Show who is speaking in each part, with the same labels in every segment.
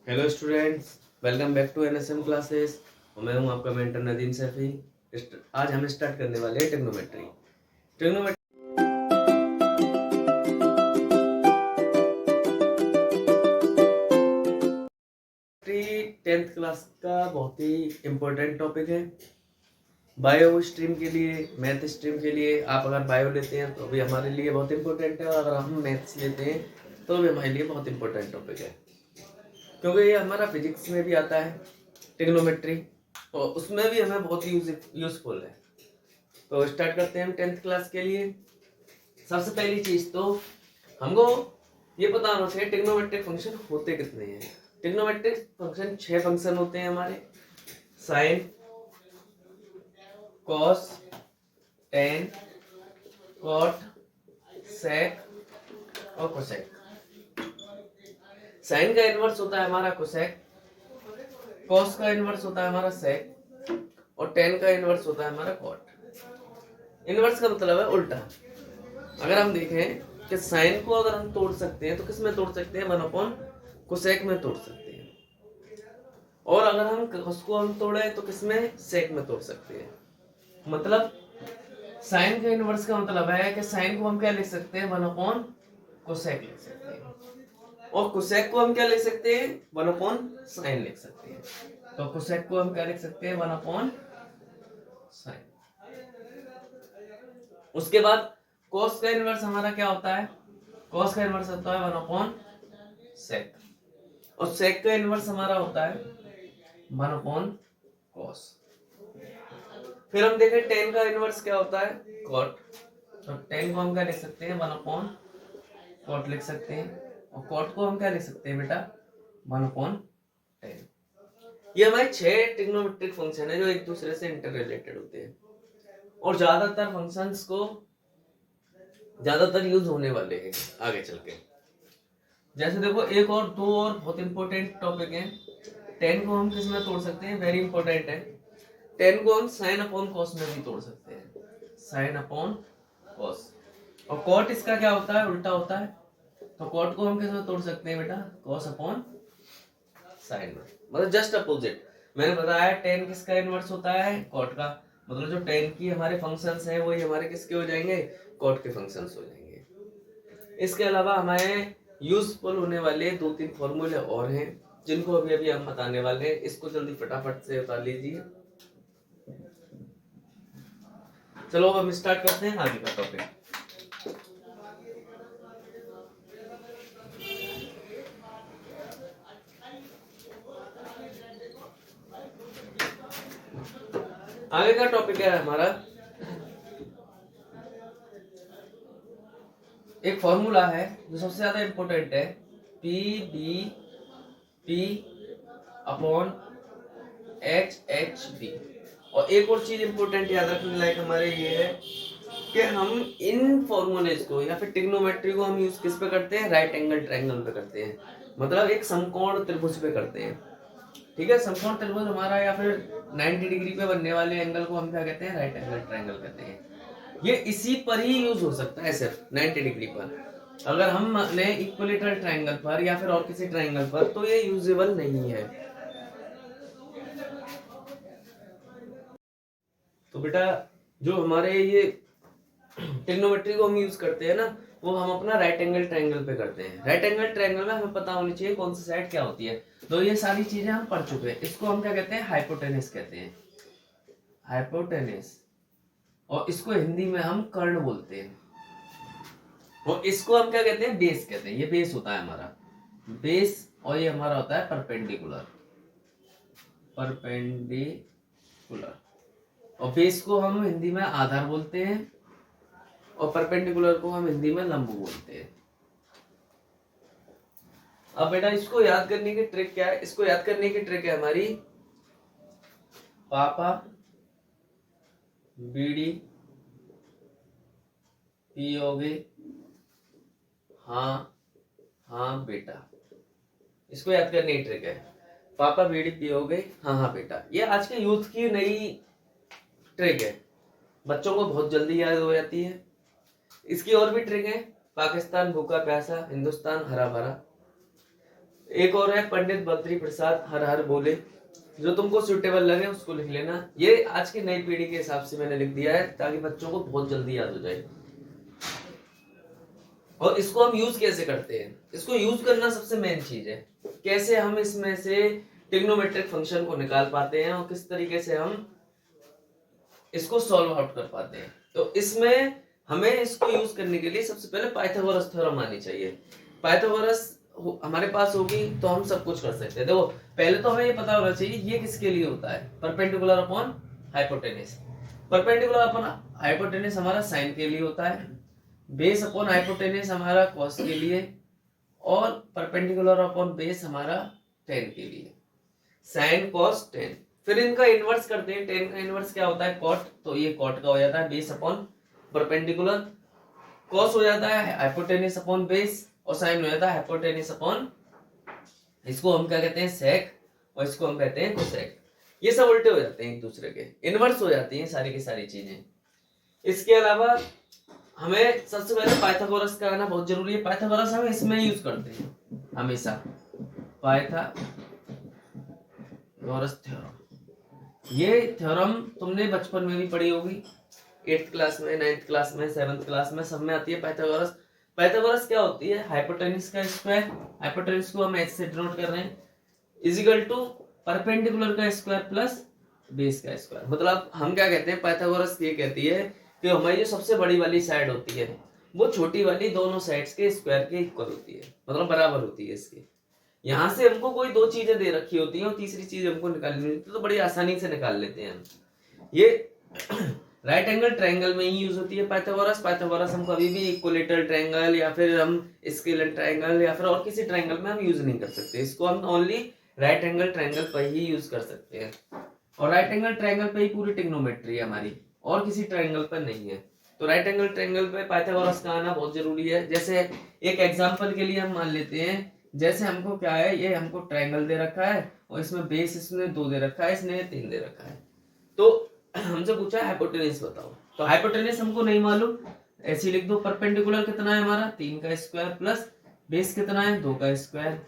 Speaker 1: Hello students, welcome back to NSM classes. और मैं हूं आपका मेंटर नदीम सैफी। आज हम स्टार्ट करने वाले हैं ट्रिग्नोमेट्री। ट्रिग्नोमेट्री 10th क्लास का बहुत ही इम्पोर्टेंट टॉपिक है। बायो स्ट्रीम के लिए, मैथ स्ट्रीम के लिए, आप अगर बायो लेते हैं तो भी हमारे लिए बहुत इम्पोर्टेंट है, और अगर हम मैथ्स लेते हैं तो भी हमारे लिए बहुत इम्पोर्टेंट टॉपिक है, क्योंकि ये हमारा फिजिक्स में भी आता है ट्रिग्नोमेट्री, और उसमें भी हमें बहुत यूजफुल है। तो स्टार्ट करते हैं हम 10th क्लास के लिए। सबसे पहली चीज तो हमको ये पता होना चाहिए ट्रिग्नोमेट्रिक फंक्शन होते कितने हैं। ट्रिग्नोमेट्रिक फंक्शन 6 फंक्शन होते हैं हमारे: साइन, कॉस, टेन, कॉट, सेक और कोसेक। साइन का इनवर्स होता है हमारा कोसेक, कॉस का इनवर्स होता है हमारा सेक, और टेन का इनवर्स होता है हमारा कॉट। इनवर्स का मतलब है उल्टा। अगर हम देखें कि साइन को अगर हम तोड़ सकते हैं तो किस में तोड़ सकते हैं? 1/, कोसेक में तोड़ सकते हैं। और अगर हम cos को हम तोड़े तो किस में? सेक में तोड़ सकते हैं। मतलब साइन के इनवर्स का मतलब है कि साइन को हम क्या लिख सकते हैं? 1/, कोसेक लिख सकते हैं, और कोसेक को हम क्या लिख सकते हैं? 1/, साइन लिख सकते हैं। तो कोसेक को हम क्या लिख सकते हैं? 1/, साइन। उसके बाद cos का इनवर्स हमारा क्या होता है? cos का इनवर्स होता है 1/, सेक, और सेक का इनवर्स हमारा होता है 1/, cos। फिर हम देखें टेन का इनवर्स क्या होता है? cot। तो टेन को हम क्या लिख सकते हैं? 1/, cot लिख सकते हैं, और cot को हम क्या लिख सकते हैं बेटा? 1/10। ये हमारे 6 ट्रिग्नोमेट्रिक फंक्शन है जो एक दूसरे से इंटर रिलेटेड होते हैं, और ज्यादातर फंक्शंस को ज्यादातर यूज होने वाले हैं आगे चल के। जैसे देखो, एक और दो और बहुत इंपॉर्टेंट टॉपिक है। 10 को हम किस में तोड़ सकते हैं? वेरी इंपॉर्टेंट है। 10 को हम साइन अपॉन कॉस में भी तोड़ सकते हैं, साइन अपॉन कॉस। और कॉट इसका क्या होता है? उल्टा होता है। तो कॉट को हम किस में तोड़ सकते हैं बेटा? कॉस अपॉन साइन में, मतलब जस्ट अपोजिट। मैंने बताया 10 किसका इनवर्स होता है? कॉट का। मतलब जो 10 की हमारे फंक्शंस हैं वो हमारे किसके हो जाएंगे? कॉट के फंक्शंस हो जाएंगे। इसके अलावा हमें यूजफुल होने वाले 2-3 फॉर्मूले और हैं जिनको अभी अभी हम बताने वाले हैं। इसको जल्दी फटाफट से बता लीजिए। चलो अब हम स्टार्ट करते हैं आगे का टॉपिक। आगे का टॉपिक है हमारा, एक फॉर्मूला है जो सबसे ज्यादा इंपॉर्टेंट है, P B P upon H H B. और एक और चीज इंपॉर्टेंट याद रखने लायक हमारे ये है कि हम इन फॉर्मूलेज को या फिर ट्रिग्नोमेट्री को हम यूज किस पे करते हैं? राइट एंगल ट्रायंगल पे करते हैं, मतलब एक समकोण त्रिभुज पे करते हैं। ठीक है, समकोण त्रिभुज हमारा या फिर 90 डिग्री पे बनने वाले एंगल को हम क्या कहते हैं? राइट एंगल ट्रायंगल कहते हैं। ये इसी पर ही यूज हो सकता है, सिर्फ 90 डिग्री पर। अगर हम ने इक्विलेटरल ट्रायंगल पर या फिर और किसी ट्रायंगल पर, तो ये यूजेबल नहीं है। तो बेटा जो हमारे ये ट्रिग्नोमेट्री को हम यूज करते हैं ना, वो हम अपना राइट एंगल ट्रायंगल पे करते हैं। राइट एंगल ट्रायंगल में हमें पता होनी चाहिए कौन सी साइड क्या होती है। तो ये सारी चीजें हम पढ़ चुके हैं। इसको हम क्या कहते हैं? हाइपोटेनस कहते हैं, हाइपोटेनस। और इसको हिंदी में हम कर्ण बोलते हैं। और इसको हम क्या कहते हैं? बेस कहते हैं। ये बेस होता है हमारा, बेस। और ये हमारा होता है परपेंडिकुलर, परपेंडिकुलर। और बेस को हम हिंदी में आधार बोलते हैं, और परपेंडिकुलर को हम हिंदी में लंब बोलते हैं। अब बेटा इसको याद करने की ट्रिक क्या है? इसको याद करने की ट्रिक है हमारी, पापा बीड़ी पियोगे? हाँ हाँ बेटा। इसको याद करने की ट्रिक है, पापा बीड़ी पियोगे? हाँ हाँ बेटा। ये आज के यूथ की नई ट्रिक है, बच्चों को बहुत जल्दी याद हो जाती है। इसकी और भी ट्रिक है, पाकिस्तान भूखा प्यासा, हिंदुस्तान हरा भरा। एक और है पंडित बद्री प्रसाद हर हर बोले, जो तुमको सुटेबल लगे उसको लिख लेना। ये आज की नई पीढ़ी के हिसाब से मैंने लिख दिया है ताकि बच्चों को बहुत जल्दी याद हो जाए। और इसको हम यूज कैसे करते हैं, इसको यूज करना सबसे मेन चीज है। कैसे हम इसमें से ट्रिग्नोमेट्रिक फंक्शन को निकाल पाते हैं और किस तरीके से हम इसको सॉल्व आउट कर पाते हैं। तो इसमें हमें इसको यूज करने के लिए सबसे पहले पाइथागोरस थ्योरम आनी चाहिए। पाइथागोरस हमारे पास होगी तो हम सब कुछ कर सकते हैं। देखो पहले तो हमें ये पता होना चाहिए ये किसके लिए होता है, perpendicular upon hypotenuse. Perpendicular upon hypotenuse हमारा साइन के लिए होता है, बेस अपॉन हाइपोटेनस हमारा कॉस के लिए, और परपेंडिकुलर अपॉन बेस हमारा टेन के लिए, साइन कॉस टेन। फिर इनका इनवर्स करते हैं, टेन का इनवर्स क्या होता है कॉट, तो ये कॉट का हो जाता है बेस अपॉन परपेंडिकुलर, कॉस हो जाता है हाइपोटेनस अपॉन बेस, और साइन हो जाता है हाइपोटेनस अपॉन, इसको हम क्या कहते हैं सेक, और इसको हम कहते हैं कोसेक। ये सब उल्टे हो जाते हैं एक दूसरे के, इनवर्स हो जाती हैं सारी की सारी चीजें। इसके अलावा हमें सबसे पहले पाइथागोरस का आना बहुत जरूरी है। पाइथागोरस हम इसमें यूज करते हैं हमेशा, पाइथागोरस थ्योरम। ये थ्योरम तुमने बचपन में भी पढ़ी होगी, 8th क्लास में, 9th क्लास में, 7th क्लास में, सब में आती है पाइथागोरस। पाइथागोरस क्या होती है, हाइपोटेनस का स्क्वायर, हाइपोटेनस को हम एच से डिनोट कर रहे हैं, इजिकल टू परपेंडिकुलर का स्क्वायर प्लस बेस का स्क्वायर। मतलब हम क्या कहते हैं, पाइथागोरस ये कहती है कि हमारी जो सबसे बड़ी वाली साइड होती है वो छोटी वाली दोनों साइड्स के स्क्वायर के इक्वल होती है, मतलब बराबर होती है इसके। यहाँ से हमको कोई दो चीजें दे रखी होती हैं और तीसरी चीज हमको निकालनी होती है, तो बड़ी आसानी से निकाल लेते हैं हम। ये राइट एंगल ट्रायंगल में ही यूज होती है पाइथागोरस। पाइथागोरस हम कभी भी इक्विलेटरल ट्रायंगल या फिर हम स्केलर ट्रायंगल या फिर और किसी ट्रायंगल में हम यूज नहीं कर सकते। इसको हम ओनली राइट एंगल ट्रायंगल पर ही यूज कर सकते हैं, और राइट एंगल ट्रायंगल पे ही पूरी ट्रिग्नोमेट्री है हमारी, और किसी ट्रायंगल पर नहीं है। तो राइट एंगल ट्रायंगल पे पाइथागोरस का आना बहुत जरूरी है। जैसे एक एग्जांपल के लिए हम मान लेते हैं, जैसे हमको क्या है, ये हमको ट्रायंगल दे रखा है और इसमें बेस इसने 2 दे रखा है, इसने 3 दे रखा है। तो हमसे पूछा है हाइपोटेनस बताओ, तो हाइपोटेनस हमको नहीं मालूम, ऐसे लिख दो परपेंडिकुलर कितना है हमारा 3 का स्क्वायर प्लस बेस कितना है 2 का स्क्वायर,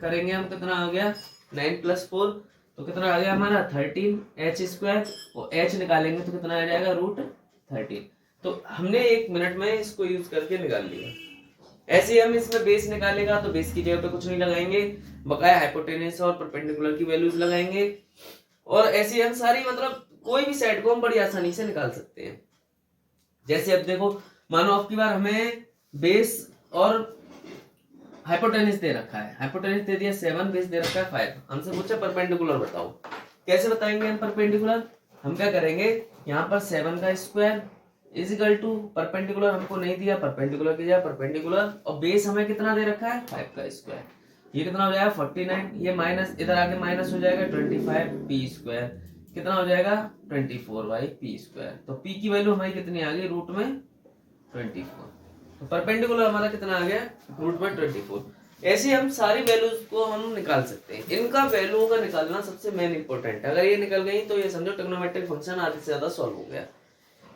Speaker 1: करेंगे हम कितना आ गया 9 + 4, तो कितना आ गया हमारा 13 h स्क्वायर, और h निकालेंगे तो कितना आ जाएगा √13। तो हमने 1 मिनट में इसको यूज करके निकाल लिया। ऐसे ही हम इसमें बेस निकालेगा तो बेस की जगह पे कुछ नहीं लगाएंगे, बकाया हाइपोटेनस और परपेंडिकुलर की वैल्यूज लगाएंगे, और ऐसे ही हम सारी मतलब कोई भी साइड को हम बड़ी आसानी से निकाल सकते हैं। जैसे अब देखो, मानो अब की बार हमें बेस और हाइपोटेनस दे रखा है, हाइपोटेनस दे दिया 7, बेस दे रखा है 5, हमसे पूछा परपेंडिकुलर बताओ। कैसे बताएंगे हम परपेंडिकुलर, हम क्या करेंगे, यहाँ पर 7 का स्क्वायर इजिकल टू परपेंडिकुलर हमको नहीं दिया, परपेंडिकुलर की जगह परपेंडिकुलर, और बेस हमें कितना दे रखा है 5 का स्क्वायर, ये कितना हो जाएगा 49, ये माइनस इधर आके माइनस हो जाएगा 25 p स्क्वायर, कितना हो जाएगा 24/p स्क्वायर। तो p की वैल्यू हमारी कितनी आ गई रूट में 24, तो परपेंडिकुलर हमारा कितना आ गया रूट में 24। ऐसे हम सारी वैल्यूज को हम निकाल सकते हैं। इनका वैल्यू का निकालना सबसे मेन इंपॉर्टेंट है, अगर ये निकल गई तो ये समझो ट्रिग्नोमेट्रिक फंक्शन आधे से ज्यादा सॉल्व हो गया।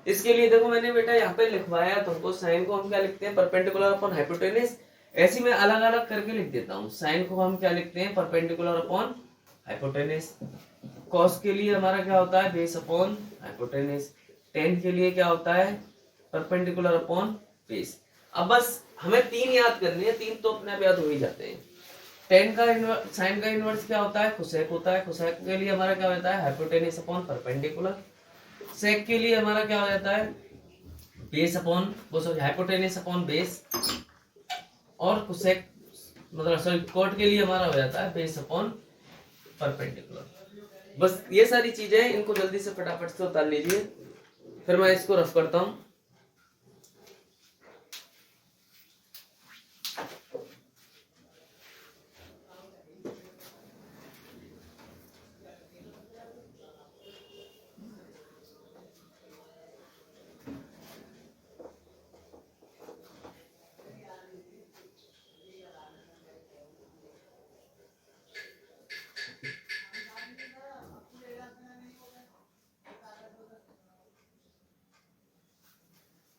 Speaker 1: इसके लिए देखो मैंने बेटा यहाँ पे लिखवाया तुमको, साइन को हम क्या लिखते हैं परपेंडिकुलर अपॉन हाइपोटेनस, ऐसे मैं अलग अलग करके लिख देता हूँ। साइन को हम क्या लिखते हैं परपेंडिकुलर अपॉन हाइपोटेनस, कॉस के लिए हमारा क्या होता है बेस अपॉन हाइपोटेनस, टेन के लिए क्या होता है परपेंडिकुलर अपॉन बेस। अब बस हमें 3 याद करनी है, 3 तो अपने आप याद हो ही जाते हैं। टेन का साइन का इनवर्स क्या होता है कोसेक होता है, कोसेक के लिए हमारा क्या होता है हाइपोटेनस अपॉन परपेंडिकुलर, सेक के लिए हमारा क्या हो जाता है base upon hypotenuse upon base, और कोसेक मतलब सॉरी कॉट के लिए हमारा हो जाता है बेस अपॉन परपेंडिकुलर। बस ये सारी चीजें, इनको जल्दी से फटाफट से उतार लीजिए, फिर मैं इसको रफ करता हूं।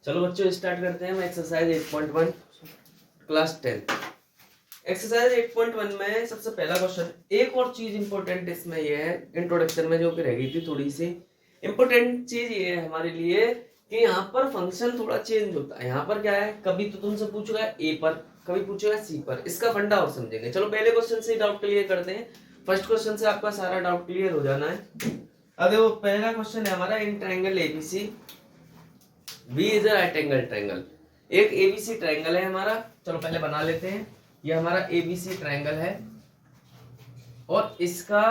Speaker 1: चलो बच्चों स्टार्ट करते हैं। Exercise 8.1 class 10। एक्सरसाइज 8.1 में सबसे पहला क्वेश्चन, एक और चीज इंपॉर्टेंट इसमें ये है इंट्रोडक्शन में जो कि रह गई थी थोड़ी सी इंपॉर्टेंट चीज ये है हमारे लिए कि यहाँ पर फंक्शन थोड़ा चेंज होता है। यहाँ पर क्या है, कभी तो तुमसे पूछेगा ए पर, कभी पूछेगा सी पर, इसका फंडा और समझेंगे। चलो पहले क्वेश्चन से डाउट क्लियर करते हैं, फर्स्ट क्वेश्चन से आपका सारा डाउट क्लियर हो जाना है। अब देखो पहला क्वेश्चन है हमारा, in triangle ABC B is a right angle triangle. एक एबीसी ट्रायंगल है हमारा, चलो पहले बना लेते हैं। ये हमारा एबीसी ट्रायंगल है और इसका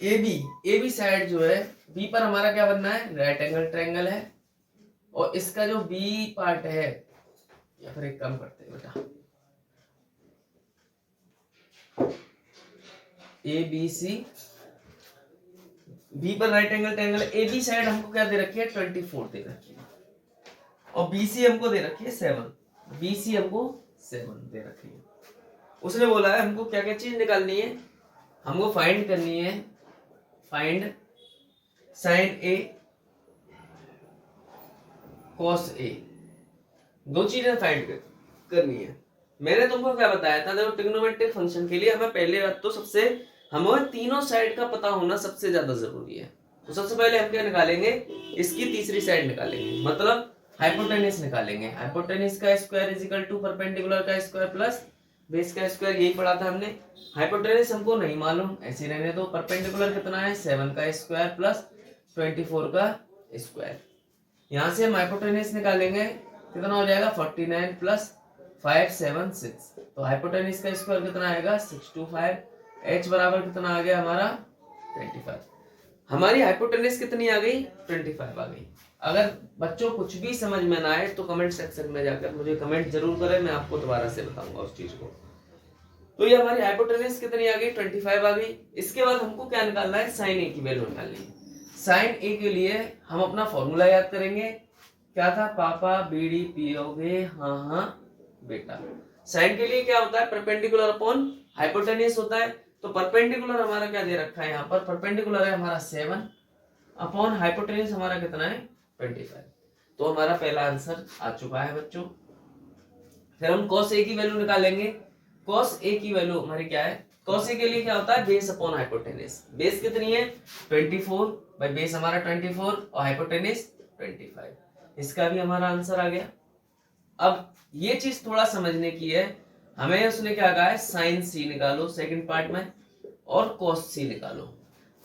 Speaker 1: एबी साइड जो है बी पर हमारा क्या बनना है, राइट एंगल ट्रायंगल है। और इसका जो बी पार्ट है, या फिर एक काम करते हैं बेटा, ए बी सी, बी पर right angle triangle, A B side हमको क्या दे रखी है 24 दे रखी है और बी सी हमको दे रखी है 7, बी सी हमको 7 दे रखी है। उसने बोला है हमको क्या क्या चीज निकालनी है, हमको फाइंड करनी है, find sign A cos A, दो चीजें फाइंड करनी है। मैंने तुमको क्या बताया था, देखो ट्रिग्नोमेट्रिक फंक्शन के लिए हमें पहले बात तो सबसे हमें तीनों साइड का पता होना सबसे ज्यादा जरूरी है। तो सबसे पहले हम क्या निकालेंगे, इसकी तीसरी साइड निकालेंगे, मतलब हाइपोटेनस निकालेंगे। हाइपोटेनस का square is equal to perpendicular का स्क्वायर प्लस बेस का स्क्वायर, यही पढ़ा था हमने। हाइपोटेनस हमको नहीं मालूम, ऐसे रहने दो। परपेंडिकुलर कितना है 7 का स्क्वायर प्लस 24 का स्क्वायर। यहाँ से हम हाइपोटेनस निकालेंगे, कितना हो जाएगा 49 प्लस 5 7 6। तो हाइपोटेनस का स्क्वायर कितना आएगा 625। h बराबर कितना आ गया हमारा 25। हमारी हाइपोटेनस कितनी आ गई 25 आ गई। अगर बच्चों कुछ भी समझ में ना आए तो कमेंट सेक्शन में जाकर मुझे कमेंट जरूर करें, मैं आपको दोबारा से बताऊंगा उस चीज को। तो ये हमारी हाइपोटेनस कितनी आ गई 25 आ गई। इसके बाद हमको क्या निकालना है, साइन ए की वैल्यू निकालनी है। साइन ए के लिए हम अपना फॉर्मूला याद करेंगे, क्या था, पापा बीड़ी पियोगे हाँ हाँ बेटा। साइन के लिए क्या होता है, परपेंडिकुलर अपॉन हाइपोटेनस होता है। तो परपेंडिकुलर हमारा क्या दे रखा है, यहाँ पर परपेंडिकुलर है हमारा 7 अपॉन हाइपोटेनस हमारा कितना है 25। तो हमारा पहला आंसर आ चुका है बच्चों। फिर हम cos a की वैल्यू निकालेंगे। cos a की वैल्यू हमारी क्या है, cos a के लिए क्या होता है, बेस अपॉन हाइपोटेनस। बेस कितनी है 24 भाई बेस हमारा 24 और हाइपोटेनस 25। इसका भी हमारा आंसर आ गया। अब ये चीज थोड़ा समझने की है, हमें उसने क्या कहा है साइन सी निकालो सेकंड पार्ट में और cos सी निकालो।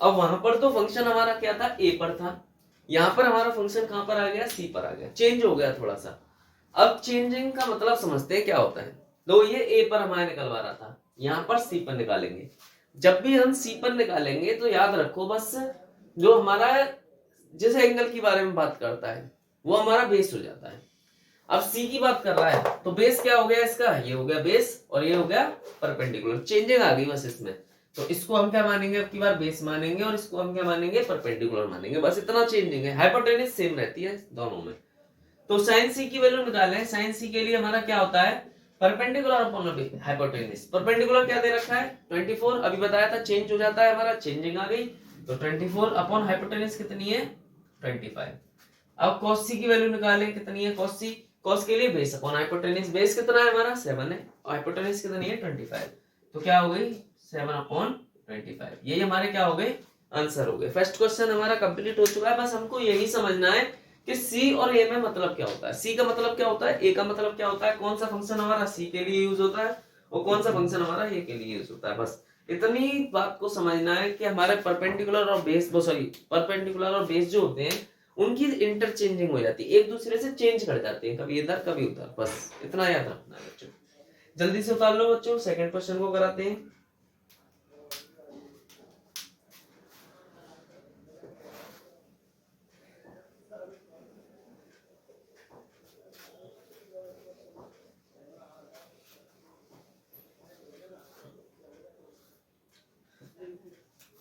Speaker 1: अब वहां पर तो फंक्शन हमारा क्या था a पर था, यहाँ पर हमारा फंक्शन कहां पर आ गया सी पर आ गया, चेंज हो गया थोड़ा सा। अब चेंजिंग का मतलब समझते हैं क्या होता है। तो ये a पर हमारे निकलवा रहा था, यहाँ पर सी पर निकालेंगे। जब भी हम सी पर निकालेंगे तो याद रखो बस जो हमारा जिस एंगल के बारे में बात करता है वो हमारा बेस हो जाता है। अब सी की बात कर रहा है तो बेस क्या हो गया इसका, ये हो गया बेस और ये हो गया परपेंडिकुलर। चेंजिंग आ गई बस इसमें, तो इसको हम क्या मानेंगे अब की बार बेस मानेंगे और इसको हम क्या मानेंगे परपेंडिकुलर मानेंगे, बस इतना चेंजिंग है। हाइपोटेनस सेम रहती है दोनों में। तो साइन सी की वैल्यू निकालें। साइन सी के लिए हमारा क्या होता है परपेंडिकुलर अपॉन हाइपोटेनस। परपेंडिकुलर क्या दे रखा है 24, अभी बताया था चेंज हो जाता है हमारा, चेंजिंग आ गई। तो 24 अपॉन हाइपोटेनस कितनी है 25। अब cos सी की वैल्यू निकालें, कितनी है cos सी, cos के लिए बेस अपॉन हाइपोटेनस। बेस कितना है हमारा 7 है और हाइपोटेनस कितनी है 25। तो क्या हो गई 7 अपॉन 25। यही हमारे क्या हो गए आंसर हो गए। फर्स्ट क्वेश्चन हमारा कंप्लीट हो चुका है। बस हमको यही समझना है कि सी और ए में मतलब क्या होता है। सी का मतलब क्या होता है, ए का मतलब क्या होता है, कौन सा फंक्शन हमारा सी के लिए यूज होता है और कौन सा फंक्शन हमारा ए के लिए यूज होता है। बस इतनी बात को समझना है कि हमारे परपेंडिकुलर और बेस परपेंडिकुलर और बेस जो होते हैं उनकी इंटरचेंजिंग हो जाती है, एक दूसरे से चेंज कर जाते हैं, कभी इधर कभी उधर। बस इतना याद रखना है बच्चों। जल्दी से उतार लो बच्चों, सेकंड क्वेश्चन को कराते हैं।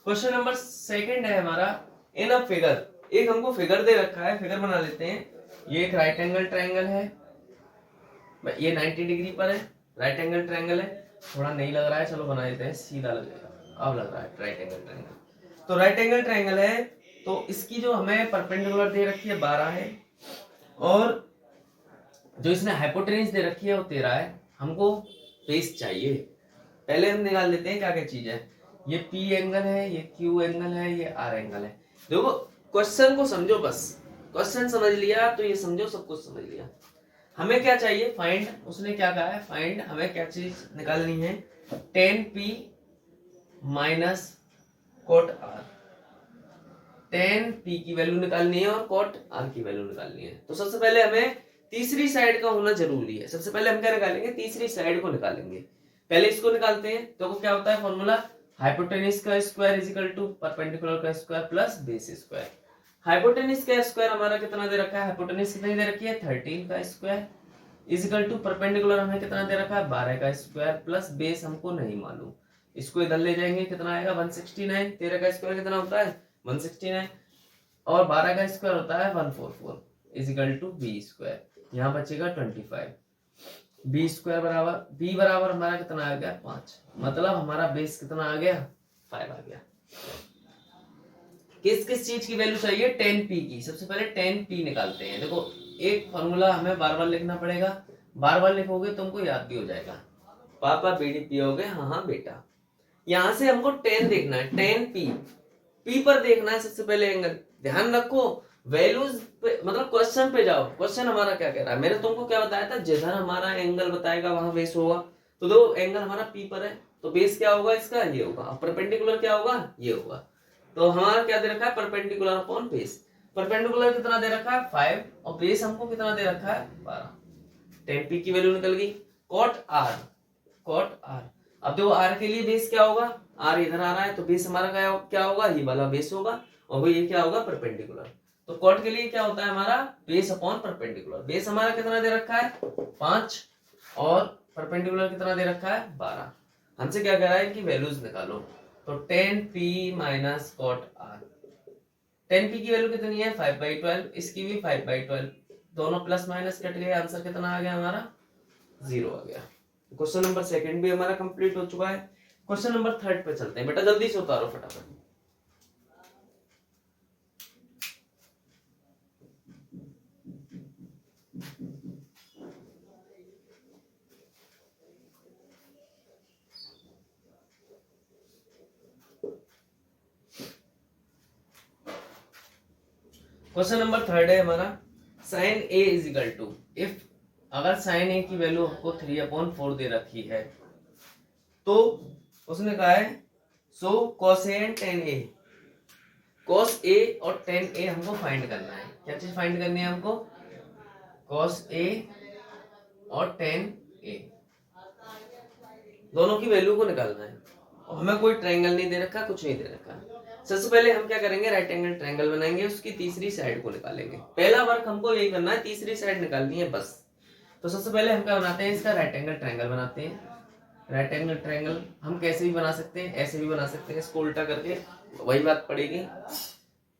Speaker 1: क्वेश्चन नंबर सेकंड है हमारा, इन अ फिगर। एक हमको फिगर दे रखा है, फिगर बना लेते हैं। ये एक राइट एंगल ट्रायंगल है, ये 90 डिग्री पर है, राइट एंगल ट्रायंगल है। थोड़ा नहीं लग रहा है, चलो बना देते हैं, सीधा लगेगा। अब लग रहा है राइट एंगल ट्रायंगल। तो राइट एंगल ट्रायंगल है, तो इसकी जो हमें परपेंडिकुलर दे रखी है 12 है और जो इसने हाइपोटेनस दे रखी है वो 13 है। हमको बेस चाहिए। पहले हम निकाल लेते हैं क्या क्या चीज है। ये P एंगल है, ये Q एंगल है, ये R एंगल है। देखो क्वेश्चन को समझो, बस क्वेश्चन समझ लिया तो ये समझो सब कुछ समझ लिया। हमें क्या चाहिए, फाइंड, उसने क्या कहा है फाइंड, हमें क्या चीज निकालनी है, tan P minus cot R। tan P की वैल्यू निकालनी है और cot R की वैल्यू निकालनी है। तो सबसे पहले हमें तीसरी साइड का होना जरूरी है। सबसे पहले हम क्या निकालेंगे, तीसरी साइड को निकालेंगे। पहले इसको निकालते हैं। तो क्या होता है फॉर्मूला, हाइपोटेनिस का square is equal to perpendicular का square plus base square. Hypotenuse का स्क्वायर हमारा कितना दे रखा है, हाइपोटेनिस कितनी दे रखी है 13 का square is equal to perpendicular हमें कितना दे रखा है 12 का स्क्वायर प्लस बेस हमको नहीं मालूम। इसको इधर ले जाएंगे कितना आएगा 169। 13 का स्क्वायर कितना होता है 169 और 12 का स्क्वायर होता है 144 is equal to B square. यहाँ बचेगा 25। बी स्क्वायर बराबर बी बराबर हमारा कितना आ गया 5। मतलब हमारा बेस कितना आ गया 5 आ गया। किस किस चीज की वैल्यू चाहिए, tan P की। सबसे पहले tan P निकालते हैं। देखो एक फॉर्मूला हमें बार बार लिखना पड़ेगा, बार बार लिखोगे तुमको याद भी हो जाएगा। पापा बीड़ी पियोगे, हाँ हाँ बेटा। यहां से हमको tan देखना है, tan P, P पर देखना है सबसे पहले एंगल। ध्यान रखो वैल्यूज पे, मतलब क्वेश्चन पे जाओ। क्वेश्चन हमारा क्या कह रहा है, मैंने तुमको क्या बताया था, जिधर हमारा एंगल बताएगा वहां बेस होगा। तो दो एंगल हमारा P पर है तो बेस क्या होगा इसका, ये होगा। और परपेंडिकुलर क्या होगा, ये होगा। तो हमारा क्या दे रखा है, परपेंडिकुलर अपॉन बेस। परपेंडिकुलर कितना दे रखा है 5 और बेस हमको कितना दे रखा है 12। tan P की वैल्यू निकल गई। cot R, cot R। अब देखो R के लिए बेस क्या होगा, R इधर आ रहा है तो बेस हमारा क्या होगा, ये वाला बेस होगा और वो ये क्या होगा परपेंडिकुलर। तो cot के लिए क्या होता है हमारा बेस अपॉन परपेंडिकुलर। बेस हमारा कितना दे रखा है 5 और परपेंडिकुलर कितना दे रखा है 12। हमसे क्या कह रहा है कि वैल्यूज निकालो। तो tan P minus cot R। tan P की वैल्यू कितनी है 5/12, इसकी भी 5/12, दोनों प्लस माइनस कट गए, आंसर कितना आ गया हमारा 0 आ गया। क्वेश्चन नंबर सेकंड भी हमारा कंप्लीट हो चुका है। क्वेश्चन नंबर थर्ड पे चलते हैं। बेटा जल्दी से उतारो फटाफट। क्वेश्चन नंबर थर्ड है हमारा, sine A is equal to, if अगर साइन ए की वैल्यू आपको 3/4 दे रखी है तो उसने कहा है सो कोसेंट tan ए, cos ए और tan ए हमको फाइंड करना है। क्या चीज फाइंड करनी है हमको, cos ए और tan ए, दोनों की वैल्यू को निकालना है। और हमें कोई ट्रायंगल नहीं दे रखा, कुछ नहीं दे रखा। सबसे पहले हम क्या करेंगे, राइट एंगल ट्रायंगल बनाएंगे, उसकी तीसरी साइड को निकालेंगे। पहला वर्क हमको यही करना है, तीसरी साइड निकालनी है बस। तो सबसे पहले हम क्या बनाते हैं, इसका राइट एंगल ट्रायंगल बनाते हैं। राइट एंगल ट्रायंगल हम कैसे भी बना सकते हैं, ऐसे भी बना सकते हैं, इसको उल्टा करके, वही बात पड़ेगी।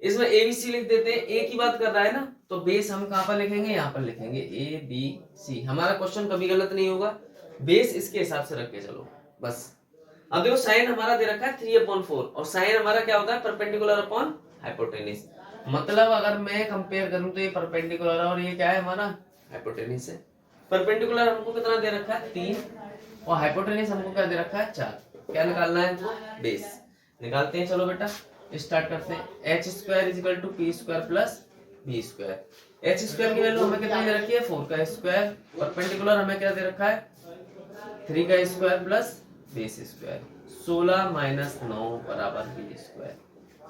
Speaker 1: इसमें ABC लिख देते हैं, ए की बात कर रहा है ना, तो बेस हम कहां पर लिखेंगे, यहाँ पर लिखेंगे ABC। हमारा क्वेश्चन कभी गलत नहीं होगा, बेस इसके हिसाब से रख के चलो बस। अब देखो साइन हमारा दे रखा है 3/4 और साइन हमारा क्या होता है परपेंडिकुलर अपॉन हाइपोटेनिस। मतलब अगर मैं कंपेयर करूं तो ये परपेंडिकुलर है और ये क्या है हमारा हाइपोटेनिस है। परपेंडिकुलर हमको कितना दे रखा है 3 और हाइपोटेनिस हमको क्या दे रखा है 4। क्या निकालना है हमको, बेस। निकालते हैं, चलो बेटा स्टार्ट करते हैं। h square is equal to p square plus b square. h square की वैल्यू हमें कितनी दे रखी है 4 का स्क्वायर, परपेंडिकुलर हमें क्या दे रखा है 3 का square plus base square. 16 minus 9 बराबर B square.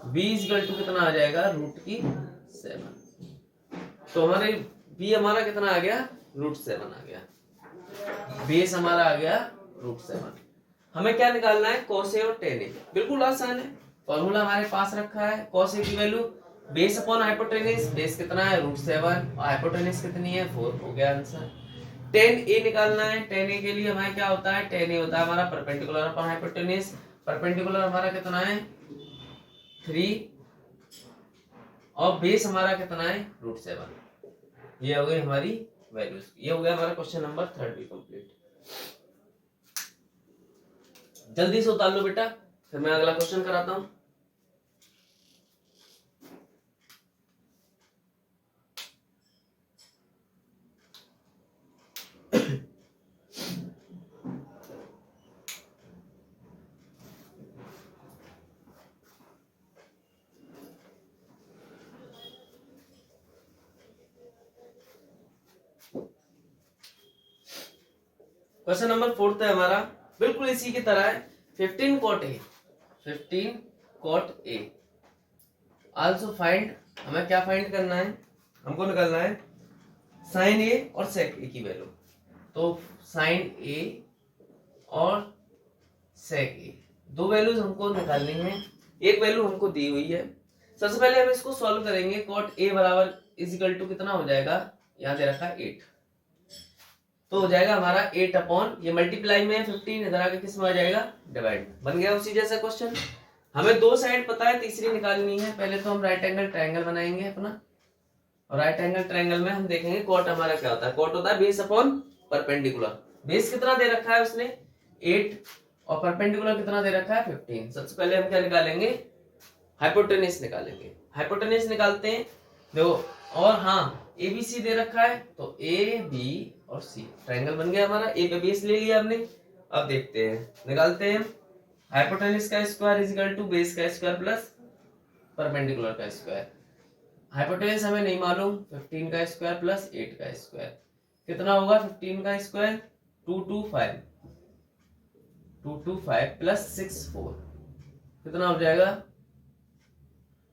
Speaker 1: B equal to कितना आ जाएगा √7। तो हमारे बी हमारा कितना आ गया √7 आ गया, बेस हमारा आ गया √7। हमें क्या निकालना है cos ए और tan ए। बिल्कुल आसान है, फॉर्मूला हमारे पास रखा है। cos ए की value base upon hypotenuse, base कितना है √7 और हाइपोटेनिस कितनी है 4, हो गया आंसर। tan ए निकालना है, tan ए के लिए हमारा क्या होता है, tan ए होता है हमारा परपेंडिकुलर अपॉन हाइपोटेनिस। परपेंडिकुलर हमारा कितना है 3 और बेस हमारा कितना है √7। ये हो गई हमारी वैल्यूज। ये हो गया हमारा क्वेश्चन नंबर थर्ड भी कंप्लीट। जल्दी से उतार लो बेटा, फिर मैं अगला क्वेश्चन कराता हूं। क्वेश्चन नंबर 4 है हमारा, बिल्कुल इसी की तरह है। 15 cot A, 15 cot A also find, हमें क्या फाइंड करना है, हमको निकालना है साइन ए और सेक ए की वैल्यू। तो साइन ए और सेक ए दो वैल्यूज हमको निकालनी है, एक वैल्यू हमको दी हुई है। सबसे पहले हम इसको सॉल्व करेंगे। कॉट ए बराबर इज इक्वल टू कितना हो जाएगा, यहाँ दे रखा है 8, तो हो जाएगा हमारा 8 अपॉन, ये मल्टीप्लाई में 15 इधर आके किस में आ जाएगा, डिवाइड। बन गया उसी जैसा क्वेश्चन। हमें दो साइड पता है, तीसरी निकालनी है। पहले तो हम राइट एंगल ट्रायंगल बनाएंगे अपना, और राइट एंगल ट्रायंगल में हम देखेंगे कॉट हमारा क्या होता है। कॉट होता है बेस अपॉन परपेंडिकुलर। बेस कितना दे रखा है उसने, 8, और परपेंडिकुलर कितना दे रखा है, 15। सबसे पहले हम क्या निकालेंगे, हाइपोटेन्यूज निकालेंगे। हाइपोटेन्यूज निकालते हैं, देखो, और हाँ एबीसी दे रखा है, तो ए बी और सी ट्रायंगल बन गया हमारा। ए पे बेस ले लिया हमने। अब देखते हैं, निकालते हैं। हाइपोटेन्यूज का square is equal to base का स्क्वायर प्लस परपेंडिकुलर का स्क्वायर। हाइपोटेन्यूज हमें नहीं मालूम, 15 का स्क्वायर प्लस 8 का स्क्वायर कितना होगा, 15 का स्क्वायर 225, 225 प्लस 64 कितना हो जाएगा,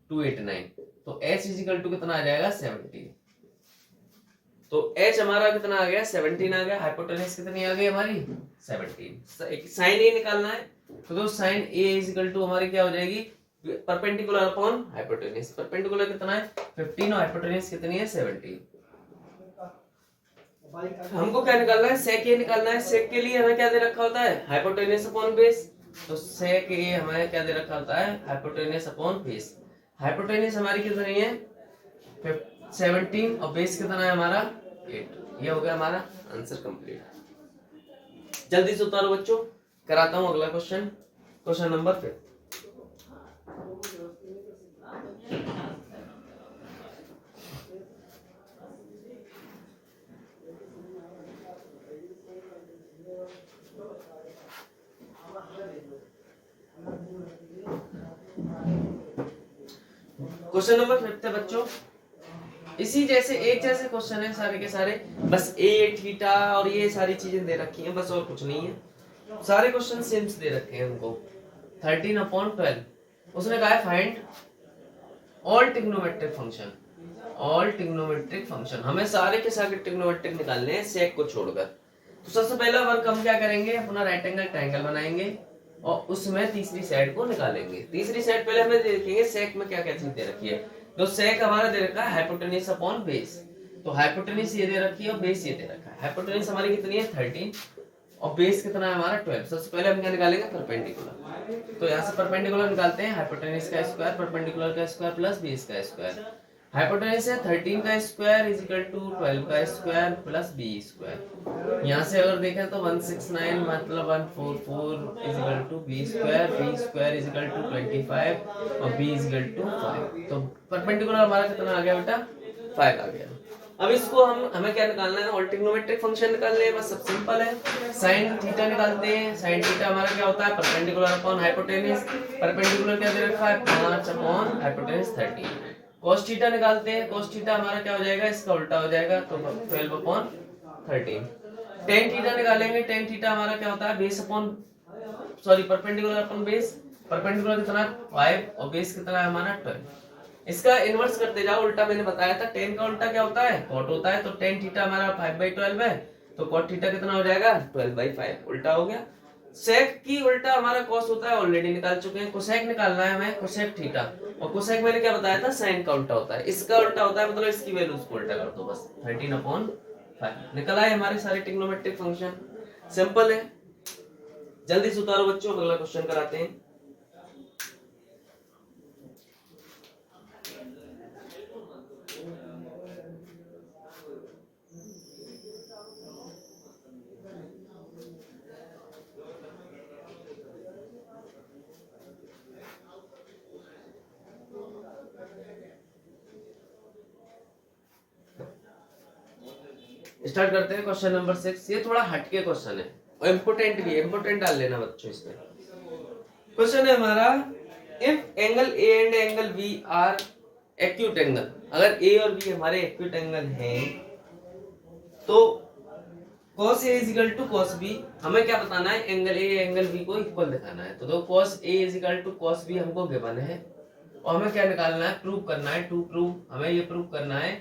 Speaker 1: 289। तो h इज इक्वल टू कितना आ जाएगा, 17। तो h हमारा कितना आ गया, 17 आ गया। हाइपोटेन्यूज कितनी आ गई हमारी, 17। साइन ए निकालना है, तो sine A is equal to हमारी क्या हो जाएगी, परपेंडिकुलर अपॉन हाइपोटेन्यूज। परपेंडिकुलर कितना है, 15, और हाइपोटेन्यूज कितनी है, 17। हमको क्या निकालना है, सेक ए निकालना है। सेक के लिए हमें क्या दे रखा होता है, हाइपोटेन्यूज अपॉन बेस। तो सेक ए हमें क्या दे रखा होता है, हाइपोटेन्यूज अपॉन बेस। हाइपोटेन्यूज हमारी कितनी है, 17, और बेस कितना है हमारा, 8। ये हो गया हमारा आंसर कंप्लीट। जल्दी से उतारो बच्चों, कराता हूं अगला question. Question number 5। Question number 5 है बच्चों, इसी जैसे एक जैसे क्वेश्चन है सारे के सारे, बस ए थीटा और ये सारी चीजें दे रखी हैं, बस और कुछ नहीं है। सारे क्वेश्चन सेम दे रखे हैं हमको। 13/12 उसने कहा है find all trigonometric function. All trigonometric function, हमें सारे के सारे ट्रिग्नोमेट्रिक निकालने हैं सेक को छोड़कर। तो सबसे पहला वर्क हम क्या करेंगे, अपना राइट एंगल ट्रायंगल बनाएंगे और उसमें तीसरी साइड को निकालेंगे। तीसरी साइड पहले हमें देखेंगे सेक में क्या क्या चीज दे रखी है। तो सेक हमारा दे रखा है हाइपोटेन्यूज अपॉन बेस। तो हाइपोटेन्यूज ये दे रखी है और बेस ये दे रखा है। हाइपोटेन्यूज हमारी कितनी है, 13, और बेस कितना है हमारा, 12। सबसे पहले हम क्या निकालेंगे, परपेंडिकुलर। तो यहाँ से परपेंडिकुलर निकालते हैं, हाइपोटेन्यूज का स्क्वायर परपेंडिकुलर का स्क्वायर प्लस बेस का स्क्वायर। हाइपोटेन्यूज है 13 का स्क्वायर इज इक्वल टू 12 का स्क्वायर प्लस बी स्क्वायर। यहाँ से अगर देखें तो 169 मतलब 144 is equal to B square is equal to 25 और बी इज इक्वल टू 5। तो परपेंडिकुलर हमारा कितना आ गया बेटा, 5 आ गया। अब इसको हमें क्या निकालना है, ऑल ट्रिग्नोमेट्रिक फंक्शन निकालने हैं, बस सब सिंपल है। साइन थीटा निकालते हैं। साइन थीटा हमारा क्या होता है, परपेंडिकुलर अपॉन हाइपोटेन्यूज। परपेंडिकुलर क्या दे रखा है, 5 अपॉन हाइपोटेन्यूज 13। cos थीटा निकालते हैं। cos थीटा हमारा क्या हो जाएगा, इसका उल्टा हो जाएगा, तो 12 अपॉन 13। tan थीटा निकालेंगे। tan थीटा हमारा क्या होता है, base upon sorry perpendicular upon base. Perpendicular कितना 5 और बेस कितना है हमारा 12। इसका इनवर्स करते जाओ, उल्टा मैंने बताया था। tan का उल्टा क्या होता है, cot होता है। तो tan थीटा हमारा 5/12 है, तो cot थीटा कितना हो जाएगा, 12/5, उल्टा हो गया। सेक की उल्टा हमारा cos होता है, ऑलरेडी निकाल चुके हैं। कोसेक निकालना है हमें, कोसेक थीटा। और कोसेक मैंने क्या बताया था, साइन का उल्टा होता है। इसका उल्टा होता है, मतलब इसकी वैल्यू उसको उल्टा कर दो, बस 13/5 निकल आए हमारे सारे ट्रिग्नोमेट्रिक फंक्शन। सिंपल है, जल्दी से उतारो बच्चों, अगला क्वेश्चन कराते हैं। स्टार्ट करते हैं क्वेश्चन नंबर 6। ये थोड़ा हटके क्वेश्चन है और इम्पोर्टेंट भी है, इम्पोर्टेंट डाल लेना बच्चों इसमें। क्वेश्चन है हमारा, if angle A and angle B are acute angle. अगर ए और बी हमारे एक्यूट एंगल हैं तो cos a is equal to cos b, हमें क्या बताना है, एंगल ए एंगल बी को इक्वल दिखाना है। तो cos a is equal to cos b हमको गिवन है और हमें क्या निकालना है, प्रूव करना है। टू प्रूव हमें ये प्रूव करना है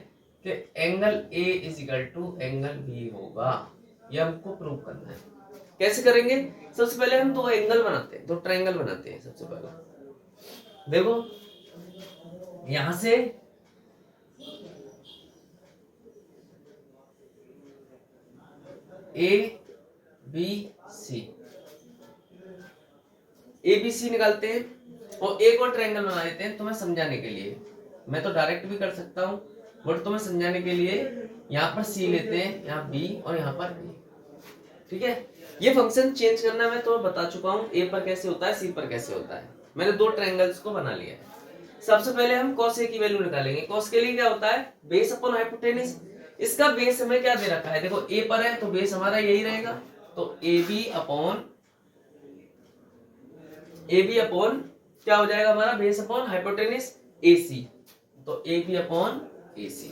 Speaker 1: कि angle a is equal to angle b होगा, ये हमको प्रूव करना है। कैसे करेंगे, सबसे पहले हम दो एंगल बनाते हैं, दो ट्रायंगल बनाते हैं। सबसे पहले देखो यहां से ए बी सी, ए बी सी निकालते हैं और एक और ट्रायंगल बना देते हैं तुम्हें समझाने के लिए। मैं तो डायरेक्ट भी कर सकता हूं बट तुम्हें समझाने के लिए यहाँ पर सी लेते हैं, यहाँ बी और यहाँ पर बी। ठीक है, ये फंक्शन चेंज करना मैं तुम्हें बता चुका हूँ, ए पर कैसे होता है, सी पर कैसे होता है। मैंने दो ट्रायंगल्स को बना लिया है। सबसे पहले हम cos a की वैल्यू निकालेंगे। cos के लिए क्या होता है, बेस अपॉन हाइपोटेन्यूज। इसका बेस हमें क्या दे रखा है, देखो a पर है तो बेस हमारा यही रहेगा, तो ए बी अपॉन क्या हो जाएगा हमारा, बेस अपॉन हाइपोटेन्यूज AC, तो A B upon AC।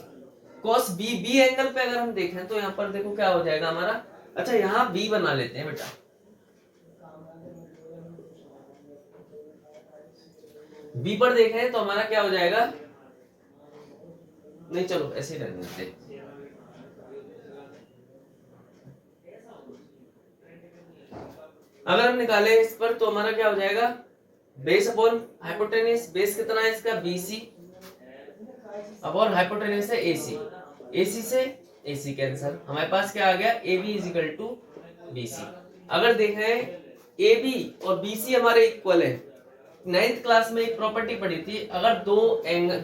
Speaker 1: cos B angle पे अगर हम देखें तो यहाँ पर देखो क्या हो जाएगा हमारा, अच्छा यहाँ b बना लेते हैं बेटा, b पर देखें तो हमारा क्या हो जाएगा, नहीं चलो ऐसे ही रहने देते। अगर हम निकाले इस पर तो हमारा क्या हो जाएगा, बेस अपॉन हाइपोटेन्यूज, बेस कितना है इसका BC अपॉन हाइपोटेन्यूज है AC, AC से AC कैंसिल, हमारे पास क्या आ गया, AB is equal to BC। अगर देखें AB और BC हमारे इक्वल है, 9th क्लास में एक प्रॉपर्टी पढ़ी थी, अगर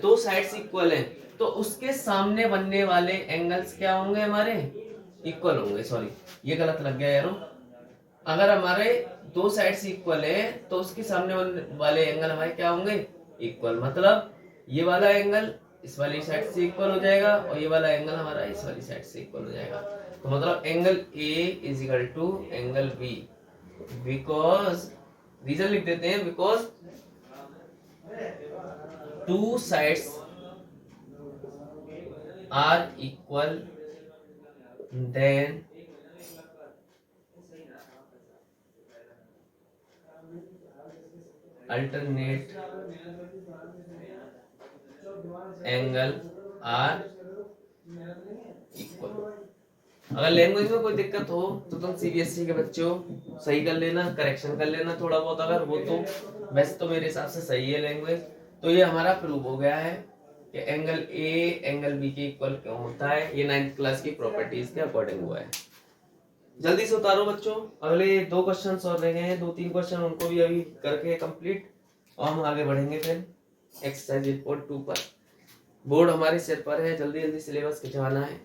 Speaker 1: दो साइड्स इक्वल हैं तो उसके सामने बनने वाले एंगल्स क्या होंगे, हमारे इक्वल होंगे। सॉरी ये गलत लग गया यारो, अगर हमारे दो साइड्स इक्वल है तो उसके सामने वाले एंगल हमारे क्या होंगे, इक्वल। मतलब ये वाला एंगल इस वाली साइड से इक्वल हो जाएगा और ये वाला एंगल हमारा इस वाली साइड से इक्वल हो जाएगा। तो मतलब angle A is equal to angle B, because reason लिख देते हैं, because two sides are equal then alternate angle are equal. अगर लैंग्वेज में कोई दिक्कत हो तो तुम CBSE के बच्चे हो, सही कर लेना, करेक्शन कर लेना थोड़ा बहुत अगर वो, तो वैसे तो मेरे हिसाब से सही है लैंग्वेज। तो ये हमारा प्रूव हो गया है कि एंगल A एंगल B के इक्वल क्यों होता है, ये 9th क्लास की प्रॉपर्टीज के अकॉर्डिंग हुआ है। जल्दी से उतारो बच्चों, अगले दो क्वेश्चन और रह गए हैं, 2-3 क्वेश्चन उनको भी अभी करके कंप्लीट और हम आगे बढ़ेंगे फिर एक्सरसाइज रिपोर्ट 2 पर। बोर्ड हमारे सिर पर है, जल्दी जल्दी सिलेबस खिंचवाना है।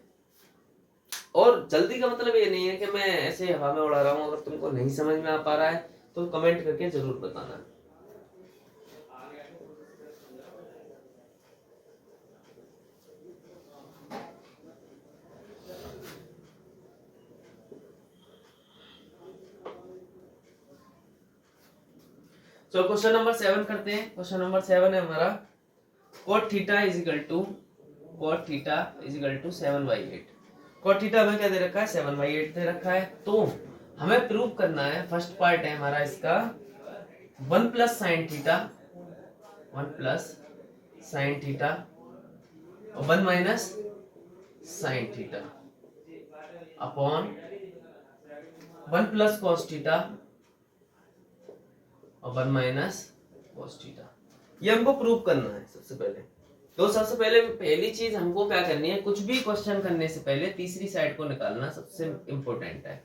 Speaker 1: और जल्दी का मतलब ये नहीं है कि मैं ऐसे हवा में उड़ा रहा हूँ, अगर तुमको नहीं समझ में आ पा रहा है तो कमेंट करके जरूर बताना। तो क्वेश्चन नंबर 7 करते हैं। क्वेश्चन नंबर 7 है हमारा cot theta is equal to 7/8। cot theta हमें क्या दे रखा है, 7/8 दे रखा है। तो हमें प्रूव करना है, फर्स्ट पार्ट है हमारा इसका 1 प्लस साइन थीटा और 1 minus sine theta upon 1 plus cos theta और 1 माइनस कॉस थीटा। ये हमको प्रूव करना है सबसे पहले। तो सबसे पहले पहली चीज हमको क्या करनी है, कुछ भी क्वेश्चन करने से पहले तीसरी साइड को निकालना सबसे इंपॉर्टेंट है।